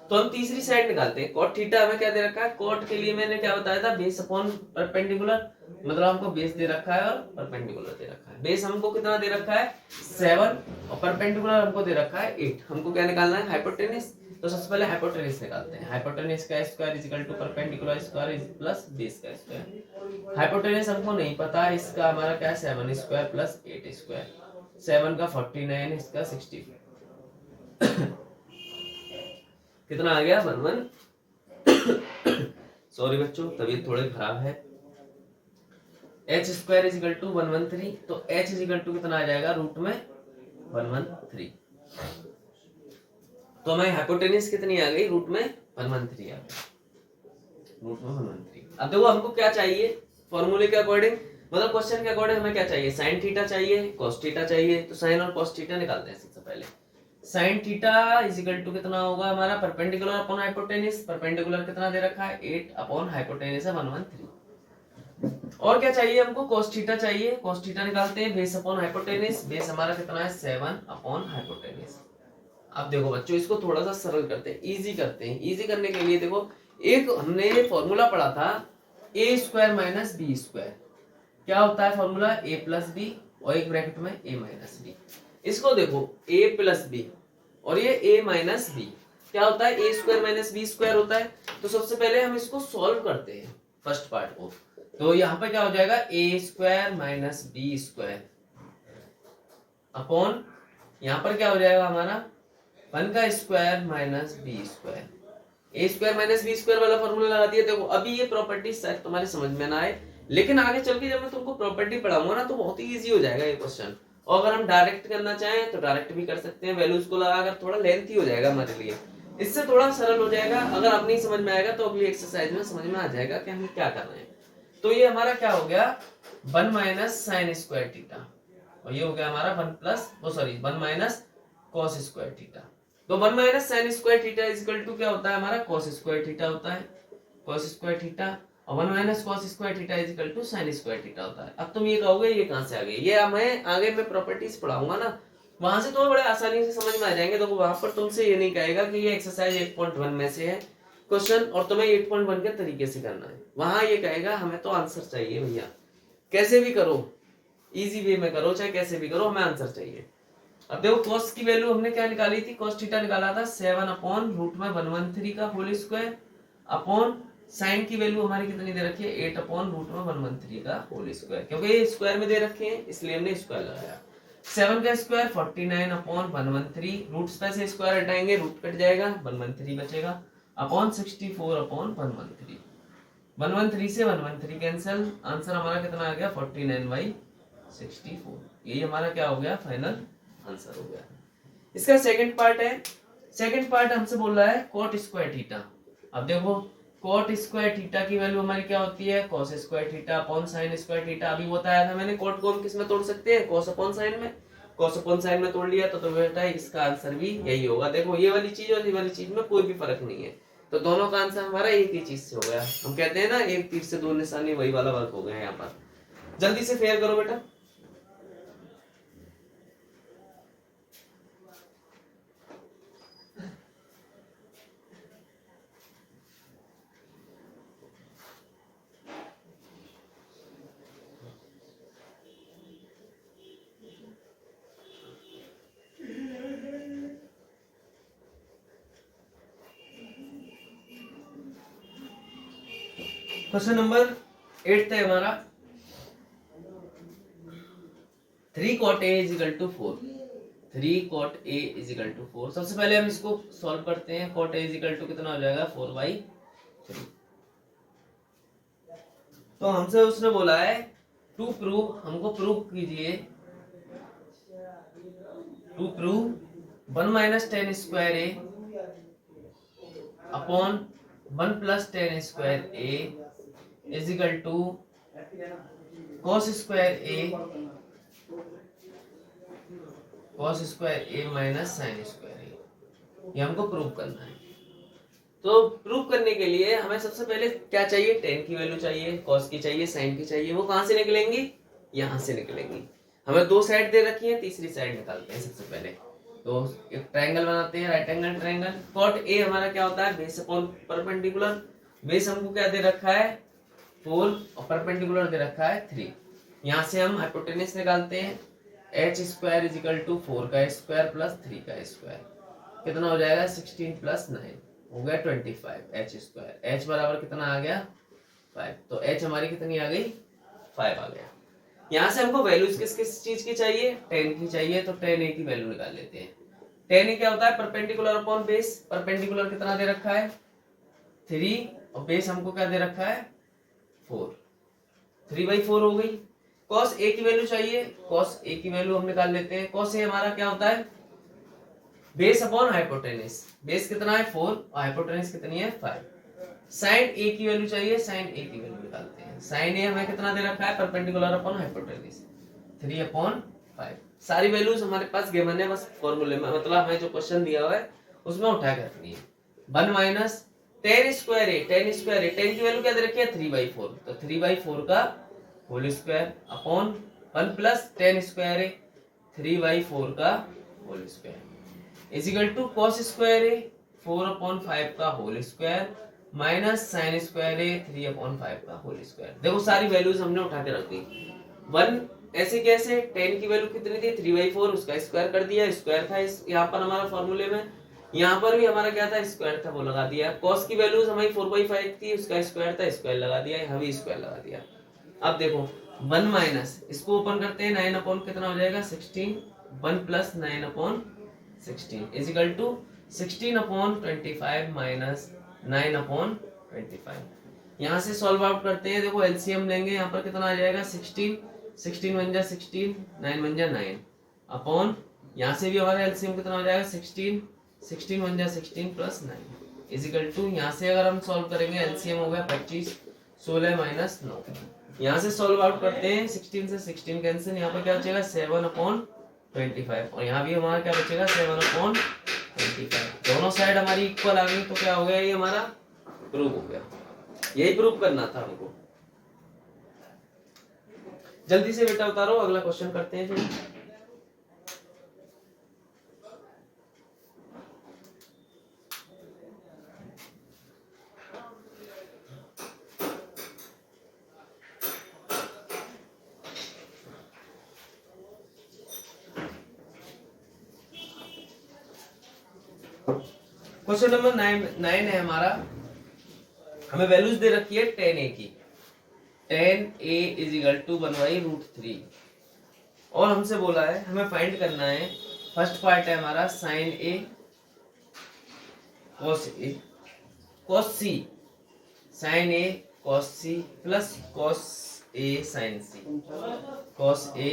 Speaker 1: तो हम तीसरी साइड निकालते हैं। cot थीटा हमें क्या दे रखा है, cot के लिए मैंने क्या बताया था, बेस अपॉन परपेंडिकुलर, मतलब हमको बेस दे रखा है और परपेंडिकुलर दे रखा है। बेस हमको कितना दे रखा है 7 और परपेंडिकुलर हमको दे रखा है 8। हमको क्या निकालना है, हाइपोटेन्यूज। तो सबसे पहले हाइपोटेन्यूज निकालते हैं। हाइपोटेन्यूज का square is equal to perpendicular square is plus base का स्क्वायर। हाइपोटेन्यूज हमको नहीं पता, इसका हमारा क्या है 7 स्क्वायर प्लस 8 स्क्वायर। 7 का 49, इसका 60 कितना आ गया 11। सॉरी बच्चों तबीयत थोड़ी खराब है। h square is equal to 113, तो h इज इक्वल टू कितना आ जाएगा, रूट में 113। तो हमारी हाइपोटेनिस कितनी आ गई, रूट में 113 आ गई, रूट में 113। अब देखो हमको क्या चाहिए फॉर्मूले के अकॉर्डिंग, मतलब क्वेश्चन के अकॉर्डिंग हमें क्या चाहिए, साइन थीटा चाहिए, कॉस थीटा चाहिए। तो साइन और कॉस थीटा निकालते हैं सबसे पहले। Sine theta is equal to कितना होगा हमारा, परपेंडिकुलर अपॉन हाइपोटेनिस, परपेंडिकुलर कितना दे रखा है 8 अपॉन हाइपोटेनिस है 113। और क्या चाहिए हमको, cos थीटा चाहिए, cos थीटा निकालते हैं, बेस अपॉन हाइपोटेनिस, बेस हमारा कितना है 7 अपॉन हाइपोटेनिस। अब देखो बच्चों इसको थोड़ा सा सरल करते हैं, इजी करते हैं। इजी करने के लिए देखो एक हमने फॉर्मूला पढ़ा था ए स्क्वायर माइनस बी स्क्वायर, क्या होता है फॉर्मूला, ए प्लस बी और एक ब्रैकेट में ए माइनस बी। इसको देखो ए प्लस बी और ये ए माइनस बी क्या होता है, ए स्क्वायर माइनस बी स्क्वायर होता है। तो सबसे पहले हम इसको सॉल्व करते हैं फर्स्ट पार्ट को। तो यहाँ पे क्या हो जाएगा, A square minus B square upon यहाँ पर क्या हो जाएगा हमारा 1 का square minus B square. A square minus B square वाला फॉर्मूला लगा दिया। देखो अभी ये प्रॉपर्टी शायद तुम्हारे समझ में ना आए, लेकिन आगे चल के जब मैं तुमको प्रॉपर्टी पढ़ाऊंगा ना तो बहुत ही इजी हो जाएगा ये क्वेश्चन। और अगर हम डायरेक्ट करना चाहें तो डायरेक्ट भी कर सकते हैं, वैल्यूज को लगाकर, थोड़ा लेंथी हो जाएगा हमारे लिए, इससे थोड़ा सरल हो जाएगा। अगर अब नहीं समझ में आएगा तो अगली एक्सरसाइज में समझ में आ जाएगा कि हमें क्या करना है। तो ये हमारा क्या हो गया 1 माइनस साइन स्क्वायर थीटा, और ये हो गया हमारा 1 माइनस कॉस स्क्वायर थीटा। तो 1 minus sine square theta is equal to क्या होता है हमारा, कॉस स्क्वायर थीटा होता है, कॉस स्क्वायर थीटा। और 1 minus cos square theta is equal to sine square theta होता है। अब तुम ये कहोगे ये कहां से आ गई, ये मैं आगे मैं प्रॉपर्टीज पढ़ाऊंगा ना, वहां से तुम्हें बड़े आसानी से समझ में आ जाएंगे। देखो वहां पर तुमसे ये नहीं कहेगा कि ये एक्सरसाइज 8.1 में से है क्वेश्चन और तुम्हें 8.1 के तरीके से करना है। वहां ये कहेगा हमें तो आंसर चाहिए भैया, कैसे भी करो, इजी वे में करो चाहे कैसे भी करो, हमें आंसर चाहिए। अब देखो cos की वैल्यू हमने क्या निकाली थी, cos थीटा निकाला था 7 अपॉन रूट में 113 का होल स्क्वायर अपॉन साइन की वैल्यू हमारी कितनी दे रखी है 8 अपॉन रूट में 113 का होल स्क्वायर, क्योंकि ये स्क्वायर में दे रखे हैं इसलिए हमने स्क्वायर लगाया। 7 का स्क्वायर 49 अपॉन 113, रूट्स पे से स्क्वायर हटाएंगे रूट कट जाएगा 113 बचेगा अपॉन 64 अपॉन 113। 113 से 113 कैंसिल, आंसर हमारा कितना आ गया 49/64। यही हमारा क्या हो गया फाइनल आंसर हो गया। इसका सेकंड पार्ट है, सेकंड पार्ट हमसे बोल रहा है cot स्क्वायर थीटा। अब देखो cot स्क्वायर थीटा की वैल्यू हमारी क्या होती है cos square theta upon sin square theta. अभी बताया था मैंने cot को हम किस में तोड़ सकते हैं, cos अपॉन sin में, cos अपॉन sin में तोड़ लिया तो बेटा इसका आंसर भी यही होगा। देखो ये वाली चीज और ये वाली चीज में कोई भी फर्क नहीं है, तो दोनों का आंसर हमारा एक ही चीज से हो गया। हम कहते हैं ना एक तीर से दो निशाने, वही वाला वर्क हो गया यहाँ पर। जल्दी से फेयर करो बेटा। क्वेश्चन नंबर 8 है हमारा 3 cot a is equal to 4। 3 cot a is equal to 4। सबसे पहले हम इसको सॉल्व करते हैं। cot a is equal to कितना हो जाएगा 4/3। तो हमसे उसने बोला है टू प्रूव, हमको प्रूव कीजिए, to prove 1 minus tan square A upon 1 plus tan square A is equal to cos square A, cos square A minus sine square A. ये हमको प्रूव करना है। तो प्रूव करने के लिए हमें सबसे पहले क्या चाहिए, टेन की वैल्यू चाहिए, cos की चाहिए, साइन की चाहिए। वो कहां से निकलेंगी, यहां से निकलेंगी। हमें दो साइड दे रखी है, तीसरी साइड निकालते हैं सबसे पहले। तो एक ट्रायंगल बनाते हैं, right angle triangle. cot a हमारा क्या होता है बेस अपॉन परपेंडिकुलर। बेस हमको क्या दे रखा है 4 और परपेंडिकुलर दे रखा है 3। यहाँ से हम हाइपोटेनस निकालते हैं, h square is equal to 4 का स्क्वायर प्लस 3 का स्क्वायर, कितना हो जाएगा 16 प्लस 9 हो गया 25 h स्क्वायर। h बराबर कितना आ गया 5, तो h हमारी कितनी आ गई 5 आ गया। यहाँ से हमको वैल्यूज किस किस चीज की चाहिए, टेन की चाहिए, तो टेन ए की वैल्यू निकाल लेते हैं। टेन ए क्या होता है परपेंडिकुलर अपॉन बेस। परपेंडिकुलर कितना दे रखा है 3 और बेस हमको क्या दे रखा है 4, 3/4 हो गई। cos a की वैल्यू चाहिए, cos a की वैल्यू हम निकाल लेते हैं। cos a हमारा क्या होता है बेस अपॉन हाइपोटेनिस, बेस कितना है 4 और हाइपोटेनिस कितनी है 5। साइन ए की वैल्यू चाहिए, साइन ए की वैल्यू निकालते हैं। साइन ए हमें कितना दे रखा है, परपेंडिकुलर अपॉन हाइपोटेनिस 3/5। सारी वैल्यूज हमारे पास गिवन है, बस फॉर्मूले में मतलब हमें जो क्वेश्चन दिया हुआ है उसमें उठा के रखनी है। 1 minus tan square A, tan square A, tan की वैल्यू क्या दे रखी है 3/4, तो 3/4 का whole square upon 1 plus tan square A 3/4 का whole square is equal to cos square A 4/5 का whole square minus sine square A 3/5 का होल स्क्वायर। देखो सारी वैल्यूज हमने उठा के रख दी। 1 ऐसे कैसे, 10 की वैल्यू कितनी थी 3/4, उसका स्क्वायर कर दिया, स्क्वायर था इस यहाँ पर हमारा फॉर्मूले में, यहाँ पर भी हमारा क्या था स्क्वायर था, वो लगा दिया। cos की वैल्यूज हमारी 4/5 थी, उसका स्क्वायर था, स्क्वायर लगा दिया, यहाँ भी स्क्वायर लगा दिया। अब देखो 1 माइनस इसको ओपन करते हैं 9 अपॉन कितना हो जाएगा 16, 1 प्लस 9/16 इजिकल टू 16/25 माइनस 9/25। यहाँ से सॉल्व आउट करते हैं, देखो एलसीएम लेंगे, यहाँ पर कितना आ जाएगा 16, 16 1 जा 16, 9 1 जा 9 अपॉन, यहाँ से भी हमारा एलसीएम कितना हो जाएगा 16, 16 1 जा 16 प्लस 9 इजिकल टू, यहाँ से अगर हम सॉल्व करेंगे एलसीएम हो गया 25, 16 माइनस 9। यहाँ से सॉल्व आउट करते हैं 16 से 16 कैंसिल, यहाँ पर क्या बचेगा 7/25 और यहाँ भी हमारा क्या बचेगा 7/25। दोनों साइड हमारी इक्वल आ गई, तो क्या हो गया ये हमारा प्रूव हो गया। यही प्रूव करना था हमको। जल्दी से बेटा उतारो, अगला क्वेश्चन करते हैं फिर। क्वेश्चन नंबर 9 है हमारा। हमें वैल्यूज दे रखी है 10a की, 10a इज इक्वल टू 1/√3 और हमसे बोला है हमें फाइंड करना है, फर्स्ट पार्ट है हमारा sine A cos C, sign A cos C plus cos A sign C, cos A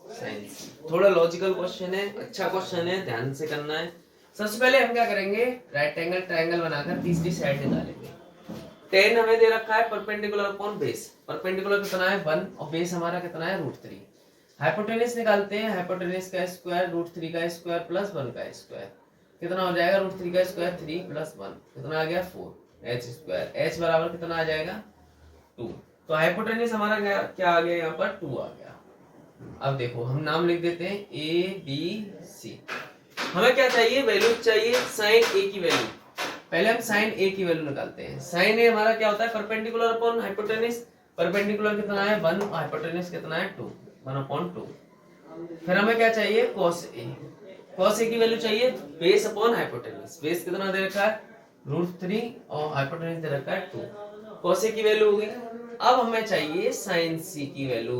Speaker 1: sign सी। थोड़ा लॉजिकल क्वेश्चन है, अच्छा क्वेश्चन है, ध्यान से करना है। सबसे पहले हम क्या करेंगे, राइट एंगल ट्रायंगल बनाकर तीसरी साइड निकालेंगे। 10 हमें दे रखा है परपेंडिकुलर अपॉन बेस, परपेंडिकुलर कितना है 1 और बेस हमारा कितना है √3। हाइपोटेनस निकालते हैं, हाइपोटेनस का स्क्वायर √3 का स्क्वायर प्लस 1 का स्क्वायर कितना हो जाएगा, √3 का स्क्वायर 3 प्लस 1 कितना आ गया 4, h स्क्वायर, h बराबर कितना आ जाएगा 2। तो हाइपोटेनस हमारा क्या आ गया, यहाँ पर 2 आ गया। अब देखो हम नाम लिख देते हैं ABC। हमें क्या चाहिए, वैल्यू चाहिए साइन ए की वैल्यू। पहले हम साइन ए की वैल्यू निकालते हैं। साइन ए हमारा क्या होता है, परपेंडिकुलर अपॉन हाइपोटेनस, परपेंडिकुलर कितना है 1 और हाइपोटेनस कितना है 2, 1/2। फिर हमें क्या चाहिए कॉस ए, कॉस ए की वैल्यू चाहिए बेस अपॉन हाइपोटेनस, बेस कितना दे रखा है √3 और हाइपोटेनस दे रखा है 2, कॉस ए की वैल्यू होगी। अब हमें चाहिए साइन सी की वैल्यू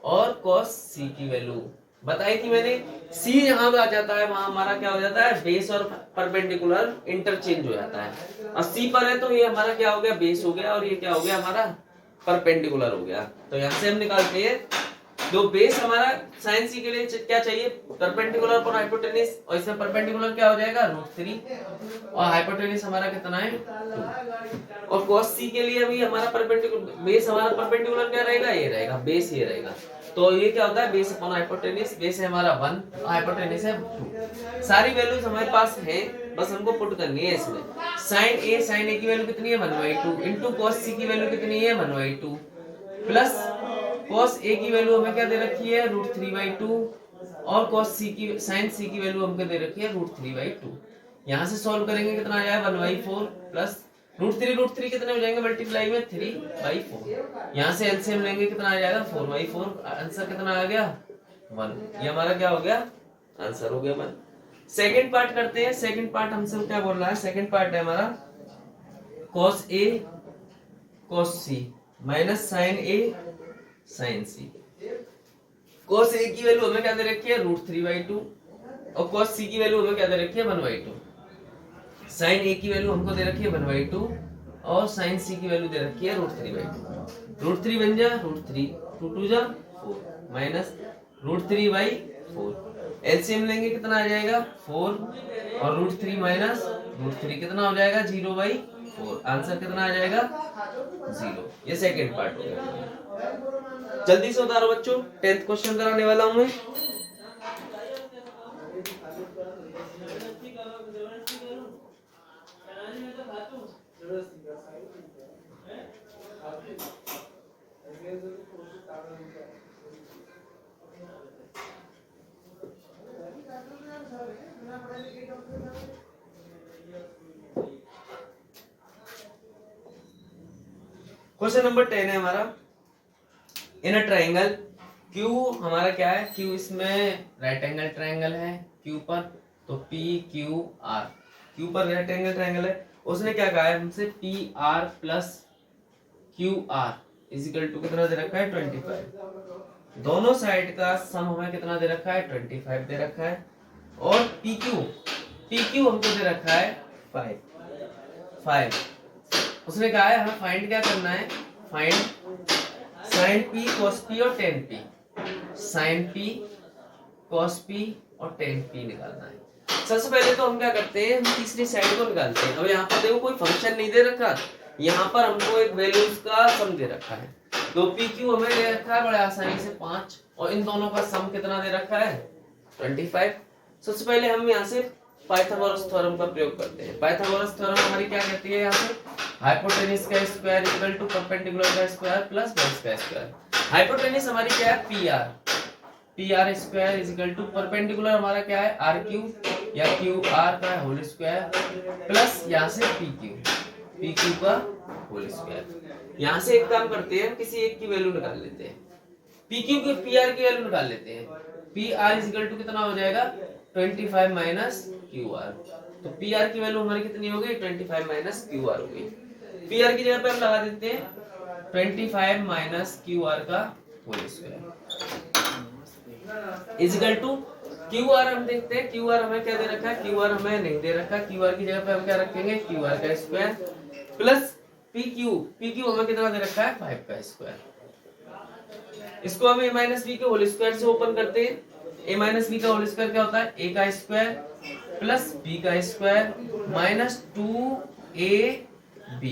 Speaker 1: और कॉस सी की वैल्यू। बताई थी मैंने, सी यहाँ पे आ जाता है, वहां हमारा क्या हो जाता है बेस और परपेंडिकुलर इंटरचेंज हो जाता है। और सी पर है तो ये हमारा क्या हो गया बेस हो गया और ये क्या हो गया हमारा परपेंडिकुलर हो गया। तो यहाँ से हम निकालते हैं जो बेस हमारा साइन सी के लिए क्या चाहिए परपेंडिकुलर पर हाइपोटेनस, और इसमें परपेंडिकुलर क्या हो जाएगा √3 और हाइपोटेनस हमारा कितना है 2। और cos c के लिए भी हमारा परपेंडिकुलर बेस हमारा परपेंडिकुलर क्या रहेगा, ये रहेगा बेस, ये रहेगा। तो ये क्या होता है बेस अपॉन हाइपोटेनस, बेस है हमारा 1 हाइपोटेनस है 2। सारी वैल्यूज हमारे पास है, बस हमको पुट करनी है इसमें। साइन ए की वैल्यू कितनी है 1/2 इनटू cos c की वैल्यू कितनी है 1/2 प्लस cos a की वैल्यू हमें क्या दे रखी है √3/2 और cos c की sin c की वैल्यू हमको दे रखी है √3/2। यहाँ से सॉल्व करेंगे कितना आ जाएगा 1/4 प्लस √3 कितने हो जाएंगे मल्टीप्लाई में 3/4। यहाँ से एलसीएम लेंगे कितना आ जाएगा 4/4, आंसर कितना आ गया 1। ये हमारा क्या हो गया आंसर हो गया 1। सेकंड पार्ट करते हैं। सेकंड पार्ट हमसे क्या बोल रहा है, सेकंड पार्ट है हमारा cos a cos c minus sin a sin c। cos a की वैल्यू हमें क्या दे रखी है √3/2 और cos c की वैल्यू हमें क्या दे रखी है 1/2। sin a की वैल्यू हमको दे रखी है 1/2 और sin c की वैल्यू दे रखी है √3/2। √3 बन जा √3, 2 2 जा 4 माइनस √3/4 एलसीएम लेंगे कितना आ जाएगा 4 और √3 माइनस √3 कितना हो जाएगा 0/4। आंसर कितना आ जाएगा 0। ये सेकंड पार्ट हो गया। जल्दी से उतारो बच्चों, 10th क्वेश्चन कराने वाला हूं मैं। क्वेश्चन नंबर 10 है हमारा। इन अ ट्राइंगल क्यू, हमारा क्या है क्यू, इसमें राइट एंगल ट्राइंगल है क्यू पर, तो पी क्यू आर, क्यू पर राइट एंगल ट्राइंगल है। उसने क्या कहा है हमसे, P R plus Q R is equal to कितना दे रखा है 25। दोनों साइड का सम हमें कितना दे रखा है 25 दे रखा है। और पी क्यू हमको दे रखा है 5। उसने कहा है हमें फाइंड क्या करना है, find sine P cos P और tan P, sine P cos P और टेन पी निकालना है। सबसे पहले तो हम क्या करते हैं, हम तीसरी साइड को निकालते हैं। अब यहाँ पर देखो कोई फंक्शन नहीं दे रखा, यहाँ पर हमको एक वैल्यूज का सम दे रखा है। तो पी क्यू हमें दे रखा है बड़े आसानी से 5 और इन दोनों का सम कितना दे रखा है 25। सबसे पहले हम यहाँ से पाइथागोरस थ्योरम का प्रयोग करते हैं। पाइथागोरस थ्योरम हमारी क्या कहती है, यहाँ से हाइपोटेनस का स्क्वायर इक्वल टू परपेंडिकुलर का स्क्वायर प्लस बेस का स्क्वायर। हाइपोटेनस हमारी क्या है P R square is equal to perpendicular हमारा क्या है आर क्यू या क्यू आर का होल स्क्वायर प्लस यहाँ से पी क्यू का होल स्क्वायर। यहाँ से एक काम करते हैं, किसी एक की वैल्यू निकाल लेते हैं, पी क्यू की पी आर की वैल्यू निकाल लेते हैं। P R is equal to कितना हो जाएगा 25 माइनस क्यू आर। तो पी आर की वैल्यू हमारी कितनी हो गई 25 माइनस क्यू आर हो गई। पी आर की जगह पे हम लगा देते हैं 25 माइनस क्यू आर का whole square is equal to Q R. हम देखते हैं क्यू आर हमें क्या दे रखा है, क्यू आर हमें नहीं दे रखा। क्यू आर की जगह पे हम क्या रखेंगे क्यू आर का स्क्वायर प्लस पी क्यू हमें कितना दे रखा है 5 का स्क्वायर। इसको हम a माइनस बी के होल स्क्वायर से ओपन करते हैं। a माइनस बी का होल स्क्वायर क्या होता है a का स्क्वायर प्लस b का स्क्वायर माइनस 2ab।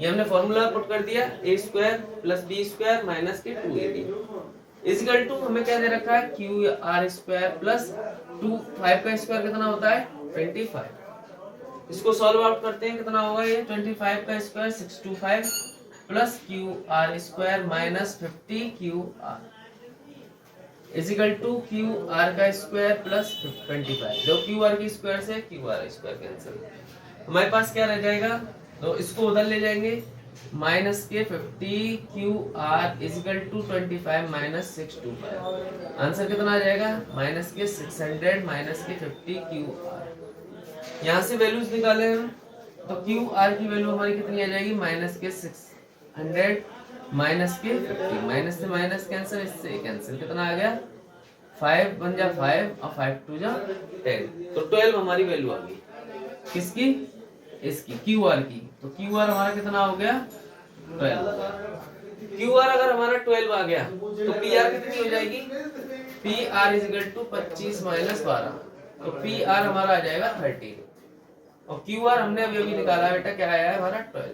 Speaker 1: ये हमने फॉर्मूला पुट कर दिया, a square plus b square minus के 2ab इजिकल टू हमें क्या दे रखा है क्यू आर स्क्वायर प्लस 5 का स्क्वायर कितना होता है 25। इसको सॉल्व आउट करते हैं, कितना होगा ये 25 का square 625 plus Q R square minus 50 Q R is equal to Q R का स्क्वायर प्लस 25। जो क्यू आर की स्क्वायर से क्यू आर स्क्वायर कैंसिल, हमारे पास क्या रह जाएगा, तो इसको उधर ले जाएंगे माइनस के 50 Q R is equal to 25 minus 625। Answer कितना आ जाएगा माइनस के 600 माइनस के 50 क्यू आर। यहाँ से वैल्यूज निकाले हम, तो क्यू आर की वैल्यू हमारी कितनी आ जाएगी माइनस के 600 माइनस के 50। माइनस से माइनस कैंसिल, इससे कैंसिल, कितना आ गया 5 बन जा 5 और 5 2 जा 10, तो 12 हमारी वैल्यू आ गई। किसकी, इसकी क्यू आर की। तो क्यू आर हमारा कितना हो गया 12। क्यू आर अगर हमारा 12 आ गया तो पी आर कितनी हो जाएगी, P R is equal to 25 minus 12, तो पी आर हमारा आ जाएगा 13 और क्यू आर हमने अभी अभी निकाला बेटा क्या आया है हमारा 12।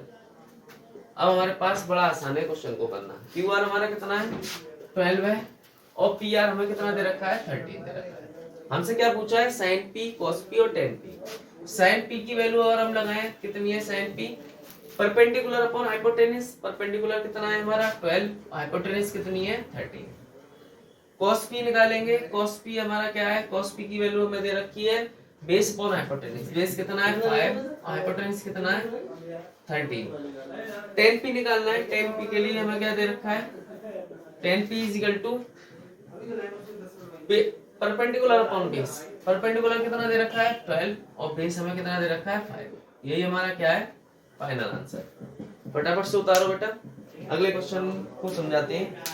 Speaker 1: अब हमारे पास बड़ा आसान है क्वेश्चन को करना। क्यू आर हमारा कितना है 12 है और पी आर हमें कितना दे रखा है 13 दे रखा है। हमसे क्या पूछा है साइन पी कॉस पी और टेन पी। साइन पी की वैल्यू अगर हम लगाएं कितनी है sine P, perpendicular upon hypotenuse, perpendicular कितना है हमारा 12, हाइपोटेनस कितनी है 13। कॉस पी निकालेंगे, कॉस पी हमारा क्या है, कॉस पी की वैल्यू हमें दे रखी है बेस अपॉन हाइपोटेनस, बेस कितना है 5 और हाइपोटेनस कितना है 13। टेन पी निकालना है, टेन पी के लिए हमें क्या दे रखा है, tan P is equal to perpendicular upon base, perpendicular कितना दे रखा है 12 और बेस हमें कितना दे रखा है 5। यही हमारा क्या है फाइनल आंसर। फटाफट से उतारो बेटा, अगले क्वेश्चन को समझाते हैं।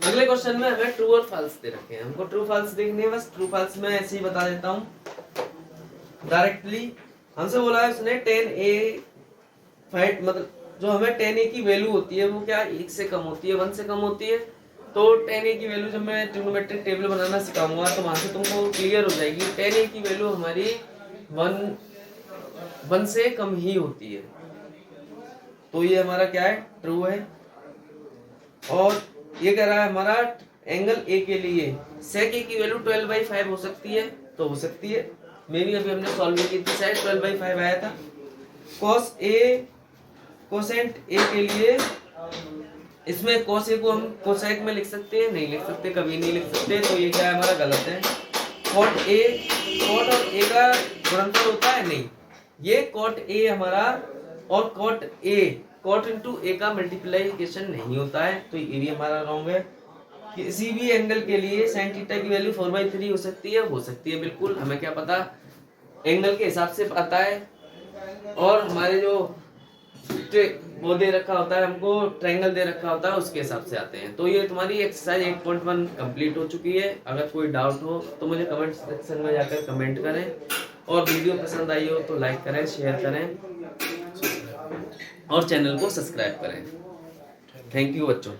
Speaker 1: अगले क्वेश्चन में हमें ट्रू और फॉल्स दे रखे हैं, हमको ट्रू फॉल्स देखने हैं। बस ट्रू फॉल्स में ऐसे ही बता देता हूँ डायरेक्टली। हमसे बोला है उसने 10a फाइंड, मतलब जो हमें 10a की वैल्यू होती है वो क्या 1 से कम होती है, 1 से कम होती है। तो 10a की वैल्यू जब मैं ट्रिग्नोमेट्रिक टेबल बनाना सिखाऊंगा तो वहां से तुमको क्लियर हो जाएगी 10a की वैल्यू हमारी 1 से कम ही होती है। तो ये हमारा क्या है, ट्रू है। और ये कह रहा है हमारा एंगल ए के लिए सेक ए की वैल्यू 12/5 हो सकती है, तो हो सकती है। मे भी अभी हमने सॉल्व की थी, शायद 12/5 आया था। कॉस ए कोसेंट ए के लिए, इसमें कॉस ए को हम कोसेक में लिख सकते हैं, नहीं लिख सकते, कभी नहीं लिख सकते। तो ये क्या है हमारा गलत है। कॉट ए, कॉट और ए का गुणनफल होता है, नहीं, ये कॉट ए हमारा और कॉट ए, कॉट इंटू ए का मल्टीप्लीकेशन नहीं होता है, तो ये भी हमारा रॉन्ग है। किसी भी एंगल के लिए साइन थीटा की वैल्यू 4/3 हो सकती है, हो सकती है बिल्कुल, हमें क्या पता, एंगल के हिसाब से आता है। और हमारे जो वो दे रखा होता है, हमको ट्रायंगल दे रखा होता है, उसके हिसाब से आते हैं। तो ये तुम्हारी एक्सरसाइज 8.1 कंप्लीट हो चुकी है। अगर कोई डाउट हो तो मुझे कमेंट सेक्शन में जाकर कमेंट करें, और वीडियो पसंद आई हो तो लाइक करें, शेयर करें और चैनल को सब्सक्राइब करें। थैंक यू बच्चों।